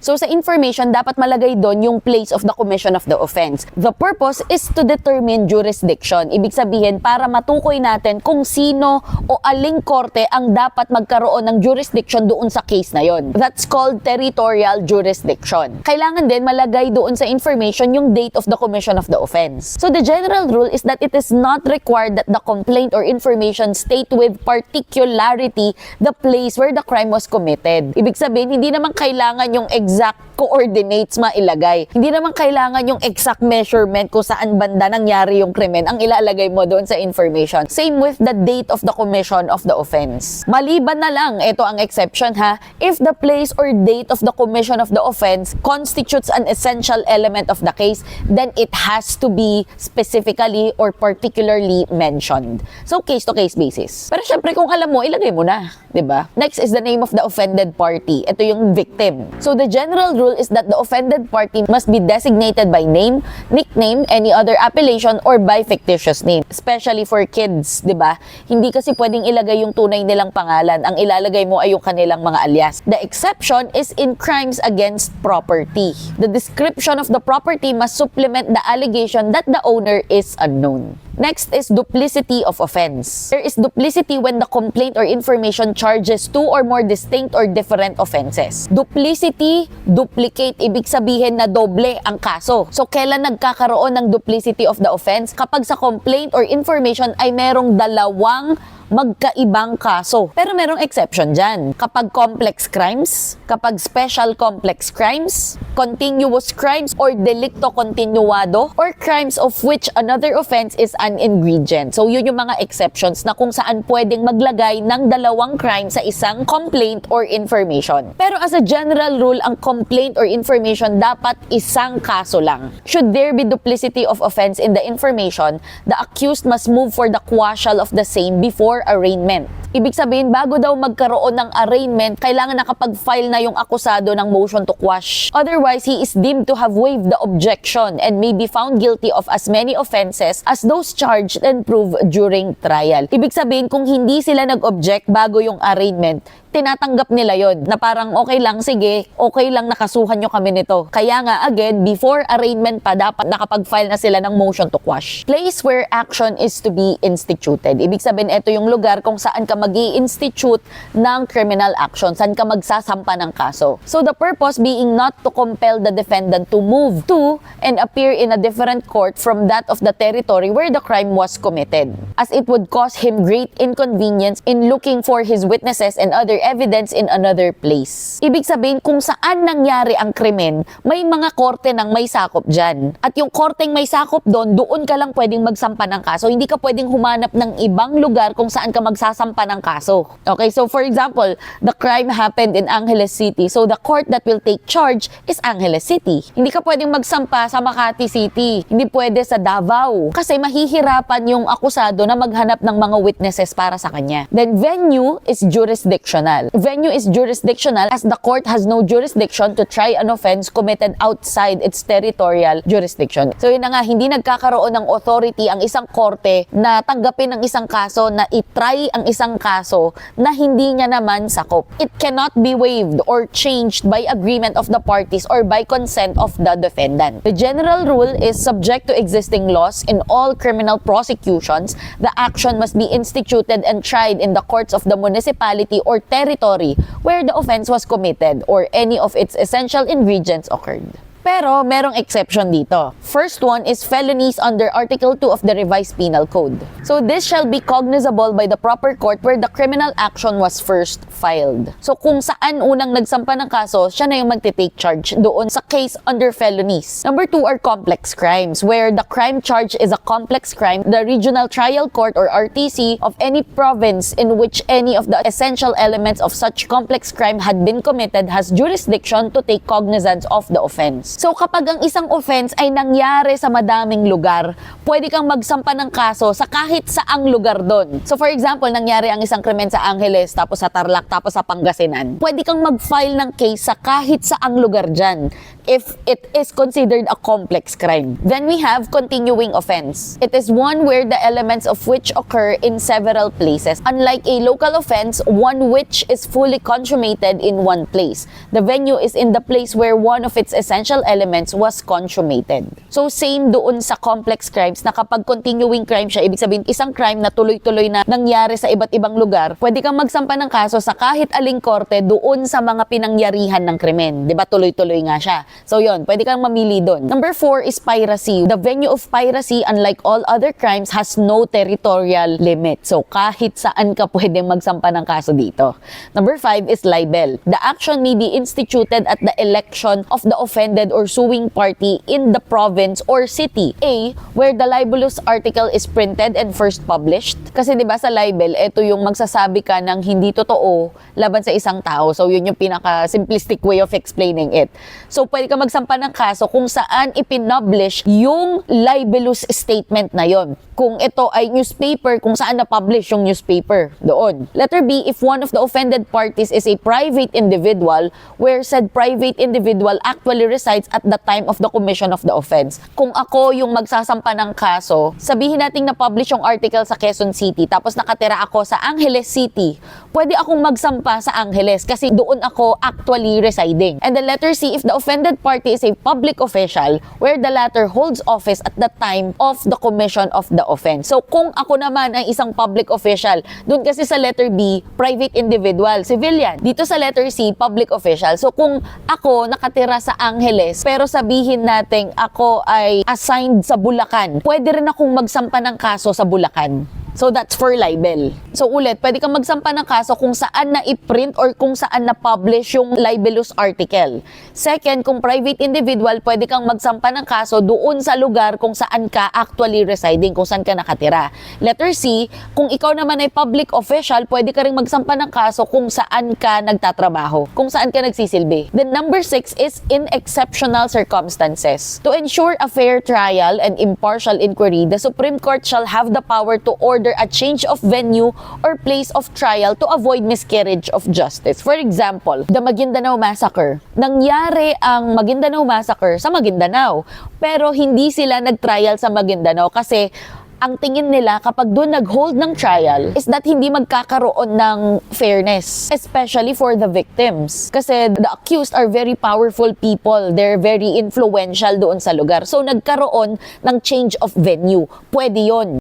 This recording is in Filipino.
So sa information, dapat malagay doon yung place of the commission of the offense. The purpose is to determine jurisdiction. Ibig sabihin, para matukoy natin kung sino o aling korte ang dapat magkaroon ng jurisdiction doon sa case na yon. That's called territorial jurisdiction. Kailangan din malagay doon sa information yung date of the commission of the offense. So the general rule is that it is not required that the complaint or information state with particularity the place where the crime was committed. Ibig sabihin, hindi naman kailangan yung exact coordinates mailagay. Hindi naman kailangan yung exact measurement kung saan banda nangyari yung krimen ang ilalagay mo doon sa information. Same with the date of the commission of the offense. Maliban na lang, ito ang exception ha, if the place or date of the commission of the offense constitutes an essential element of the case, then it has to be specifically or particularly mentioned. So, case-to-case basis. Pero syempre, kung alam mo, ilagay mo na. Diba? Next is the name of the offended party. Ito yung victim. So, the general rule is that the offended party must be designated by name, nickname, any other appellation, or by fictitious name. Especially for kids, di ba? Hindi kasi pwedeng ilagay yung tunay nilang pangalan. Ang ilalagay mo ay yung kanilang mga alias. The exception is in crimes against property. The description of the property must supplement the allegation that the owner is unknown. Next is duplicity of offense. There is duplicity when the complaint or information charges two or more distinct or different offenses. Duplicity, duplicate, ibig sabihin na doble ang kaso. So, kailan nagkakaroon ng duplicity of the offense? Kapag sa complaint or information ay merong dalawang magkaibang kaso. Pero merong exception dyan. Kapag complex crimes, kapag special complex crimes, continuous crimes, or delicto continuado, or crimes of which another offense is an ingredient. So, yun yung mga exceptions na kung saan pwedeng maglagay ng dalawang crime sa isang complaint or information. Pero as a general rule, ang complaint or information dapat isang kaso lang. Should there be duplicity of offense in the information, the accused must move for the quashal of the same before arraignment. Ibig sabihin, bago daw magkaroon ng arraignment, kailangan nakapag-file na yung akusado ng motion to quash. Otherwise, he is deemed to have waived the objection and may be found guilty of as many offenses as those charged and proved during trial. Ibig sabihin, kung hindi sila nag-object bago yung arraignment, tinatanggap nila yon na parang okay lang, sige, okay lang nakasuhan nyo kami nito. Kaya nga, again, before arraignment pa, dapat nakapag-file na sila ng motion to quash. Place where action is to be instituted. Ibig sabihin, ito yung lugar kung saan ka mag-i-institute ng criminal action, saan ka magsasampa ng kaso. So, the purpose being not to compel the defendant to move to and appear in a different court from that of the territory where the crime was committed, as it would cause him great inconvenience in looking for his witnesses and other evidence in another place. Ibig sabihin, kung saan nangyari ang krimen, may mga korte nang may sakop dyan. At yung korteng may sakop doon, doon ka lang pwedeng magsampa ng kaso. Hindi ka pwedeng humanap ng ibang lugar kung saan ka magsasampa ng kaso. Okay, so for example, the crime happened in Angeles City. So the court that will take charge is Angeles City. Hindi ka pwedeng magsampa sa Makati City. Hindi pwede sa Davao. Kasi mahihirapan yung akusado na maghanap ng mga witnesses para sa kanya. Then venue is jurisdictional. Venue is jurisdictional as the court has no jurisdiction to try an offense committed outside its territorial jurisdiction. So yun na nga, hindi nagkakaroon ng authority ang isang korte na tanggapin ang isang kaso, na itry ang isang kaso na hindi niya naman sakop. It cannot be waived or changed by agreement of the parties or by consent of the defendant. The general rule is subject to existing laws in all criminal prosecutions. The action must be instituted and tried in the courts of the municipality or territory where the offense was committed or any of its essential ingredients occurred. Pero merong exception dito. First one is felonies under Article 2 of the Revised Penal Code. So this shall be cognizable by the proper court where the criminal action was first filed. So kung saan unang nagsampa ng kaso, siya na yung magte-take charge doon sa case under felonies. Number 2 are complex crimes, where the crime charge is a complex crime. The Regional Trial Court or RTC of any province in which any of the essential elements of such complex crime had been committed has jurisdiction to take cognizance of the offense. So kapag ang isang offense ay nangyari sa madaming lugar, pwede kang magsampa ng kaso sa kahit saang lugar doon. So for example, nangyari ang isang krimen sa Angeles, tapos sa Tarlac, tapos sa Pangasinan. Pwede kang mag-file ng case sa kahit saang lugar dyan. if it is considered a complex crime. Then we have continuing offense. It is one where the elements of which occur in several places. Unlike a local offense, one which is fully consummated in one place. The venue is in the place where one of its essential elements was consummated. So same doon sa complex crimes na kapag continuing crime siya, ibig sabihin isang crime na tuloy-tuloy na nangyari sa iba't ibang lugar, pwede kang magsampa ng kaso sa kahit aling korte doon sa mga pinangyarihan ng krimen. 'Di ba? Tuloy-tuloy nga siya. So yon, pwede kang mamili doon. Number 4 is piracy. The venue of piracy, unlike all other crimes, has no territorial limit. So kahit saan ka pwedeng magsampa ng kaso dito. Number 5 is libel. The action may be instituted at the election of the offended or suing party in the province or city. A, where the libelous article is printed and first published. Kasi 'di ba sa libel, ito yung magsasabi ka ng hindi totoo laban sa isang tao. So yun yung pinaka simplistic way of explaining it. So pwede ka magsampa ng kaso kung saan ipinpublish yung libelous statement na yon. Kung ito ay newspaper, kung saan na-publish yung newspaper doon. Letter B, if one of the offended parties is a private individual where said private individual actually resides at the time of the commission of the offense. Kung ako yung magsasampa ng kaso, sabihin nating na-publish yung article sa Quezon City tapos nakatira ako sa Angeles City, pwede akong magsampa sa Angeles kasi doon ako actually residing. And the letter C, if the offended party is a public official where the latter holds office at the time of the commission of the offense. So kung ako naman ay isang public official, doon kasi sa letter B, private individual, civilian. Dito sa letter C, public official. So kung ako nakatira sa Angeles, pero sabihin natin ako ay assigned sa Bulacan, pwede rin akong magsampa ng kaso sa Bulacan. So that's for libel. So ulit, pwede kang magsampa ng kaso kung saan na i-print or kung saan na publish yung libelous article. Second, kung private individual, pwede kang magsampa ng kaso doon sa lugar kung saan ka actually residing, kung saan ka nakatira. Letter C, kung ikaw naman ay public official, pwede ka ring magsampa ng kaso kung saan ka nagtatrabaho, kung saan ka nagsisilbi. Then number 6 is in exceptional circumstances. To ensure a fair trial and impartial inquiry, the Supreme Court shall have the power to order a change of venue or place of trial to avoid miscarriage of justice. For example, the Maguindanao Massacre. Nangyari ang Maguindanao Massacre sa Maguindanao, pero hindi sila nag-trial sa Maguindanao kasi ang tingin nila kapag doon nag-hold ng trial is that hindi magkakaroon ng fairness, especially for the victims. Kasi the accused are very powerful people. They're very influential doon sa lugar. So nagkaroon ng change of venue. Pwede yon.